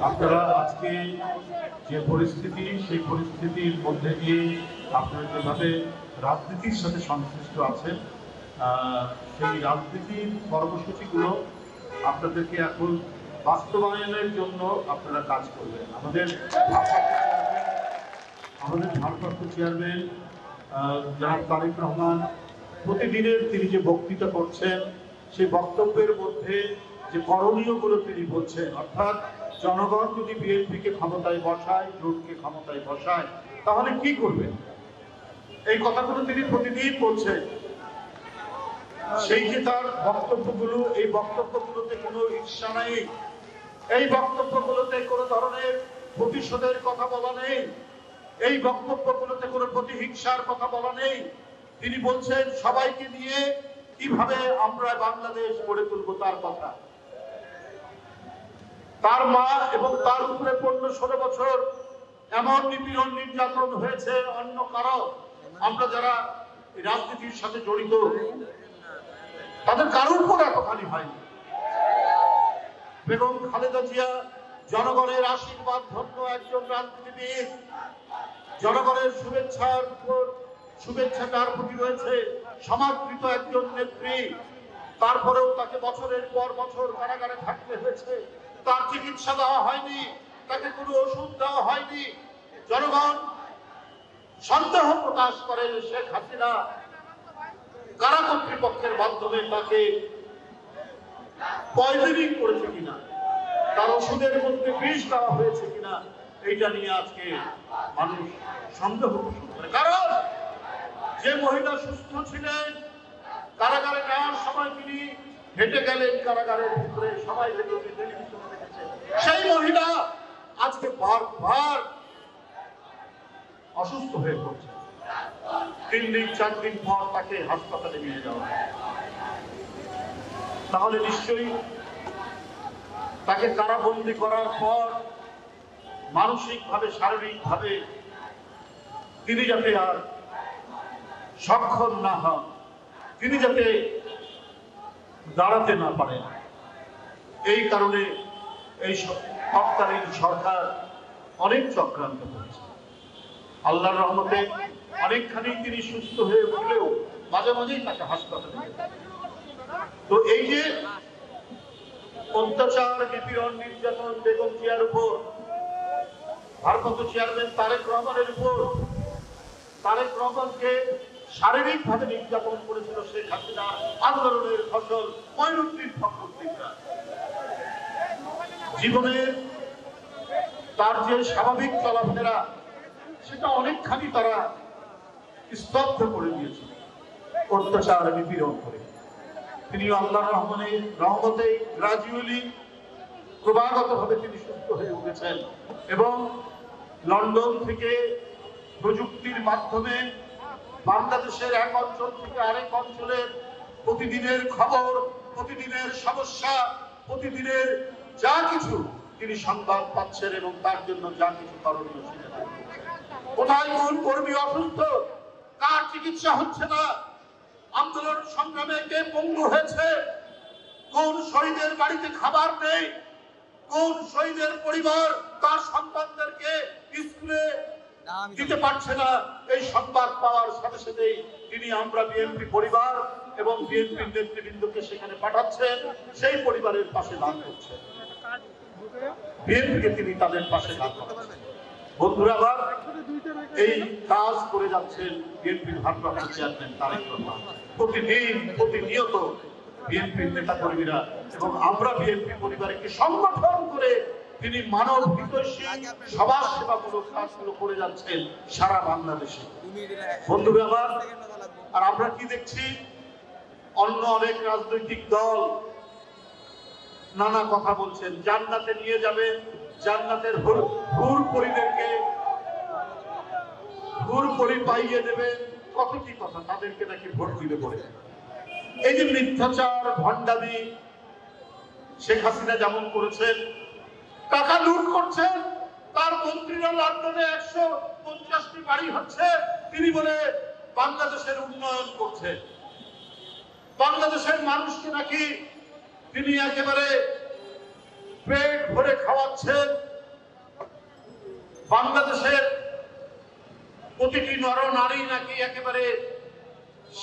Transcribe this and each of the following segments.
আপনারা আজকে যে পরিস্থিতি, সেই পরিস্থিতির মধ্যে দিয়ে আপনারা যেভাবে রাজনীতির সাথে সংশ্লিষ্ট আছেন, সেই রাজনীতির কর্মসূচিগুলো আপনাদেরকে এখন বাস্তবায়নের জন্য আপনারা কাজ করবেন। আমাদের ভারপ্রাপ্ত চেয়ারম্যান জনাব তারেক রহমান প্রতিদিনের তিনি যে বক্তৃতা করছেন, সেই বক্তব্যের মধ্যে যে করণীয়গুলো তিনি বলছেন, অর্থাৎ জনগণ যদি বিএনপিকে ক্ষমতায় বসায়, জোটকে ক্ষমতায় বসায়, তাহলে কি করবেন, এই কথাগুলো তিনি প্রতিদিন বলছেন। সেই যে তার বক্তব্যগুলো, এই বক্তব্যগুলোতে কোনো ঈর্ষা নেই, এই বক্তব্যগুলোতে কোনো ধরনের প্রতিশোধের কথা বলা নেই, এই বক্তব্যগুলোতে কোনো প্রতিহিংসার কথা বলা নেই। তিনি বলছেন সবাইকে নিয়ে কিভাবে আমরা বাংলাদেশ গড়ে তুলব তার কথা। তার মা এবং তার উপরে 15-16 বছর এমন নিপীড়ন নির্যাতন হয়েছে অন্য কারো, আমরা যারা রাজনীতির সাথে জড়িত তাদের কারোর উপর এতখানি হয়নি। বেগম খালেদা জিয়া জনগণের আশীর্বাদ ধন্য একজন রাজনীতিবিদ, জনগণের শুভেচ্ছা তার প্রতি রয়েছে, সমাদৃত একজন নেত্রী। তারপরেও তাকে বছরের পর বছর কারাগারে থাকতে হয়েছে, তার চিকিৎসা দেওয়া হয়নি, তাকে কোনো ওষুধ দেওয়া হয়নি। জনগণ সন্দেহ প্রকাশ করে শেখ হাসিনা কারা কর্তৃপক্ষের মাধ্যমে তাকে পয়জনিং করেছে কিনা, তার ওষুধের মধ্যে বিষ দেওয়া হয়েছে কিনা, এইটা নিয়ে আজকে মানুষ সন্দেহ পোষণ করে। কারণ যে মহিলা সুস্থ ছিলেন, কারাগারে যাওয়ার সময় তিনি হেঁটে গেলেন কারাগারের ভিতরে, সবাই দেখেছে, টেলিভিশনে দেখেছে, সেই মহিলা আজকে বারবার অসুস্থ হয়ে পড়ছে। 3 দিন 4 দিন পর তাকে হাসপাতালে নিয়ে যাওয়া হয়। তাহলে নিশ্চয়ই তাকে কারাবন্দী করার পর মানসিকভাবে, শারীরিকভাবে তিনি যাতে আর সক্ষম না হন, তিনি যাতে দাঁড়াতে না পারেন, এই কারণে এই তৎকালীন সরকার অনেক চক্রান্ত করেছে। আল্লাহর রহমতে অনেকখানি তিনি সুস্থ হয়ে উঠলেও মাঝে মাঝেই তাকে হাসপাতালে। তো এই যে অত্যাচার, নিপীড়ন, নির্যাতন বেগম জিয়ার উপর, ভারপ্রাপ্ত চেয়ারম্যান তারেক রহমানের উপর, তারেক রহমানকে শারীরিকভাবে নির্যাতন করেছিল শেখ হাসিনা, আন্দোলনের ফসল মঈনুদ্দিন ফখরুদ্দিনরা। জীবনের তার যে স্বাভাবিক চলাফেরা, সেটা অনেকখানি তারা স্তব্ধ করে দিয়েছে অত্যাচার, নিপীড়ন করে। তিনি আল্লাহর রহমতে গ্রাজুয়ালি, ক্রমাগতভাবে তিনি সুস্থ হয়ে উঠেছেন এবং লন্ডন থেকে প্রযুক্তির মাধ্যমে বাংলাদেশের এক অঞ্চল থেকে আরেক অঞ্চলের প্রতিদিনের খবর, প্রতিদিনের সমস্যা, প্রতিদিনের যা কিছু তিনি সংবাদ পাচ্ছেন এবং তার জন্য যা কিছু করণীয় সেটা কোথায় কোন কর্মী অসুস্থ, কার চিকিৎসা হচ্ছে না, আন্দোলন সংগ্রামে কে পঙ্গু হয়েছে, কোন শহীদের বাড়িতে খাবার নেই, কোন শহীদের পরিবার তার সন্তানদেরকে স্কুলে দিতে পারছে না, এই সংবাদ পাওয়ার সাথে সাথেই তিনি আমরা বিএনপি পরিবার এবং বিএনপির নেতৃবৃন্দকে সেখানে পাঠাচ্ছেন, সেই পরিবারের পাশে দাঁড় করছেন, বিএনপিকে তিনি তাদের পাশে দাঁড় করাচ্ছেন। বন্ধুরা, আবার এই কাজ করে যাচ্ছেন বিএনপির ভারপ্রাপ্ত চেয়ারম্যান তারেক রহমান। প্রতিদিন প্রতিনিয়ত বিএনপির নেতা কর্মীরা এবং আমরা বিএনপি পরিবারকে সংগঠন করে তিনি মানব হিতৈষী সমাজ সেবামূলক কাজগুলো করে যাচ্ছেন সারা বাংলাদেশে। বন্ধুরা, আবার আর আমরা কি দেখছি, অন্য অনেক রাজনৈতিক দল নানা কথা বলছেন, জান্নাতে নিয়ে যাবেন, জান্নাতের হুরপরিদেরকে হুরপরি পাইয়ে দেবে, কত কি কথা, তাদেরকে নাকি ভোট দিবে বলে। এই যে মিথ্যাচার, ভণ্ডামি শেখ হাসিনা যেমন করেছেন, টাকা লুট করছেন, তার মন্ত্রীরা লন্ডনে 150টি বাড়ি হচ্ছে, তিনি বলে বাংলাদেশের উন্নয়ন করছে। বাংলাদেশের মানুষকে নাকি তিনি একেবারে পেট ভরে খাওয়াচ্ছেন, বাংলাদেশের প্রতিটি নর নারী নাকি একেবারে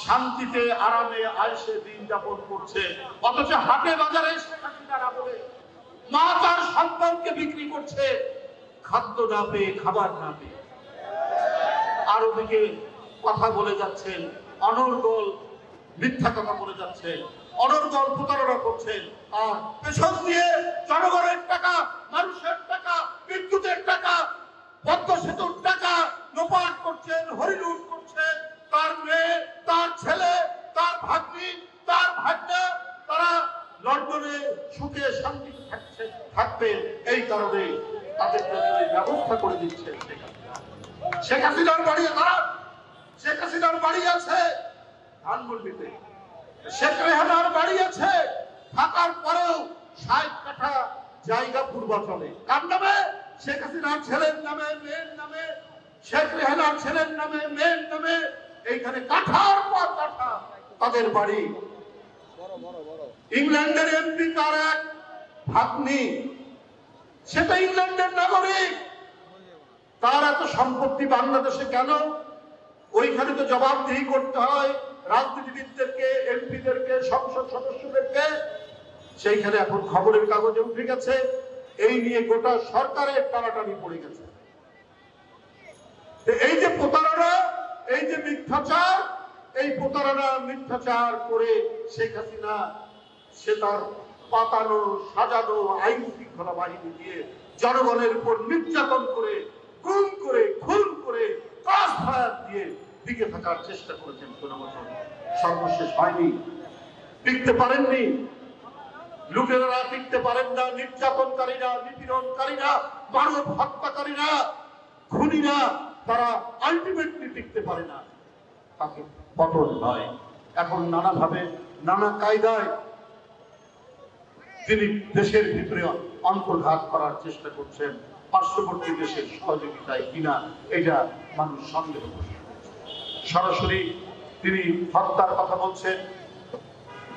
শান্তিতে আরামে আয়েসে দিন যাপন করছে, অথচ হাটে বাজারে শেখ হাসিনার আমলে মা তার সন্তানকে বিক্রি করছে খাদ্য না পেয়ে, খাবার না পেয়ে। আর ওদিকে কথা বলে যাচ্ছেন, অনর্গল মিথ্যা কথা বলে যাচ্ছেন, অনর্গল প্রতারণা করছেন, আর পেছন দিয়ে জনগণের টাকা, মানুষের টাকা, বিদ্যুতের টাকা, পদ্মা সেতুর টাকা লোপাট করছেন, হরিলুট করছেন। তার মেয়ে, তার ছেলে, তার ভাগ্নি, তার ভাগ্না তারা লন্ডনে সুখে শান্তিতে থাকবেন, এই কারণে তাদের জন্য ব্যবস্থা করে দিচ্ছেন শেখ হাসিনার বাড়ি। শেখ হাসিনার বাড়ি আছে ধানমন্ডিতে, শেখ রেহানার বাড়ি আছে, থাকার পরেও ৬০ কাঠা জায়গা পূর্বাচলে। কার নামে? শেখ হাসিনার ছেলের নামে, মেয়ের নামে, শেখ রেহানার ছেলের নামে, মেয়ের নামে। এইখানে কাঠার পর কাঠা তাদের বাড়ি। ইংল্যান্ডের এমপি তার এক ভাগ্নি, সেটা ইংল্যান্ডের নাগরিক, তার এত সম্পত্তি বাংলাদেশে কেন? ওইখানে তো জবাবদিহি করতে হয় রাজনীতিবিদদেরকে, এমপিদেরকে, সংসদ সদস্যদেরকে। সেইখানে এখন খবরের কাগজে উঠে গেছে, এই নিয়ে গোটা সরকারের টানাটানি পড়ে গেছে। এই যে প্রতারণা, এই যে মিথ্যাচার, এই প্রতারণা মিথ্যাচার করে শেখ হাসিনা সে তার পাতানো সাজানো আইন শৃঙ্খলা বাহিনী দিয়ে জনগণের উপর নির্যাতন করে, গুম করে, খুন করে, ক্রস ফায়ার দিয়ে টিকে থাকার চেষ্টা করেছেন ১৬ বছর। সর্বশেষ হয়নি, টিকতে পারেননি। লুটেরারা টিকতে পারেন না, নির্যাতনকারীরা, নিপীড়নকারীরা, মানব হত্যাকারীরা, খুনিরা, তারা আলটিমেটলি টিকতে পারে না, তাকে পতন হয়। এখন নানাভাবে, নানা কায়দায় তিনি দেশের ভিতরে অন্তর্ঘাত করার চেষ্টা করছেন, পার্শ্ববর্তী দেশের সহযোগিতায় কিনা এটা মানুষ সন্দেহ করছে। সরাসরি তিনি হত্যার কথা বলছেন,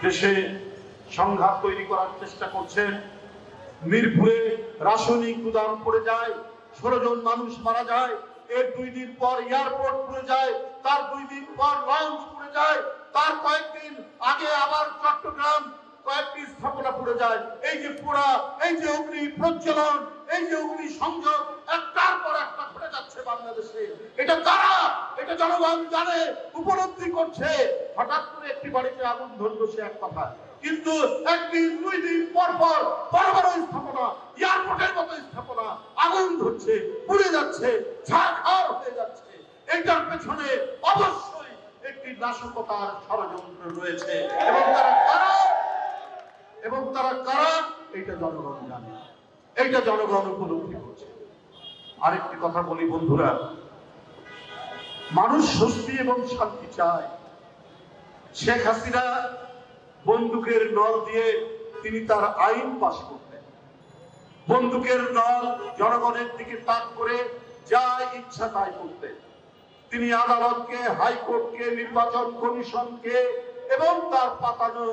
দেশে সংঘাত তৈরি করার চেষ্টা করছেন। মিরপুরে রাসায়নিক গুদাম পড়ে যায়, ১৬ জন মানুষ মারা যায়, এর ২ দিন পর এয়ারপোর্ট পুড়ে যায়, তার ২ দিন পর লঞ্চ পুড়ে যায়, তার কয়েকদিন আগে আবার চট্টগ্রাম কয়েকটি স্থাপনা পুড়ে যায়। এই যে পোড়া, এই যে অগ্নি প্রজ্বলন, এই যে অগ্নি সংযোগ একটার পর একটা ঘটে যাচ্ছে বাংলাদেশে। এটা কারা? এটা জনগণ জানে, উপলব্ধি করছে। হঠাৎ করে একটি বাড়িতে আগুন ধরল সে এক কথা, কিন্তু একদিন ২ দিন পর পর বড় বড় স্থাপনা, এয়ারপোর্টের মতো স্থাপনা আগুন ধরছে, পুড়ে যাচ্ছে, ছারখার হয়ে যাচ্ছে। এটার পেছনে অবশ্যই একটি নাশকতার ষড়যন্ত্র রয়েছে, এবং তারা কারা, এবং তারা কারা এটা জনগণ জানে, এইটা জনগণ উপলব্ধি করছে। আরেকটি কথা বলি বন্ধুরা, মানুষ স্বস্তি এবং শান্তি চায়। শেখ হাসিনা বন্দুকের নল দিয়ে তিনি তার আইন পাশ করতেন। বন্দুকের নল জনগণের দিকে তাক করে যা ইচ্ছা তাই করতেন। তিনি আদালতকে, হাইকোর্টকে, নির্বাচন কমিশনকে এবং তার পাতানো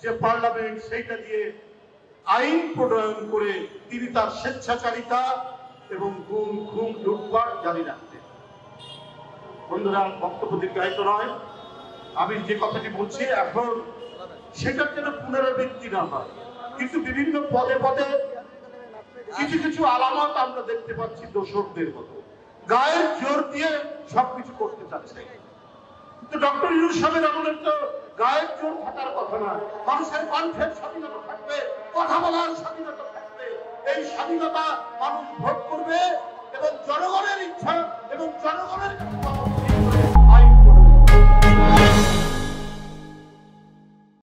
যে পার্লামেন্ট সেইটা দিয়ে আইন প্রণয়ন করে তিনি তার স্বেচ্ছাচারিতা এবং গুম, খুন, লুটপাট জারি রাখতেন। বন্ধুরা, বক্তব্য দীর্ঘায়িত নয়, আমি যে কথাটি বলছি এখন সেটার যেন পুনরাবৃত্তি না হয়, কিন্তু বিভিন্ন পদে পদে কিছু কিছু আলামত আমরা দেখতে পাচ্ছি দোষকদের মতো গায়ের জোর দিয়ে সবকিছু করতে চাচ্ছে। কিন্তু ডক্টর ইউনূস সাহেবের আমলের তো গায়ের জোর থাকার কথা না, মানুষের কণ্ঠের স্বাধীনতা থাকবে, কথা বলার স্বাধীনতা থাকবে। এই স্বাধীনতা মানুষ ভোগ করবে এবং জনগণের ইচ্ছা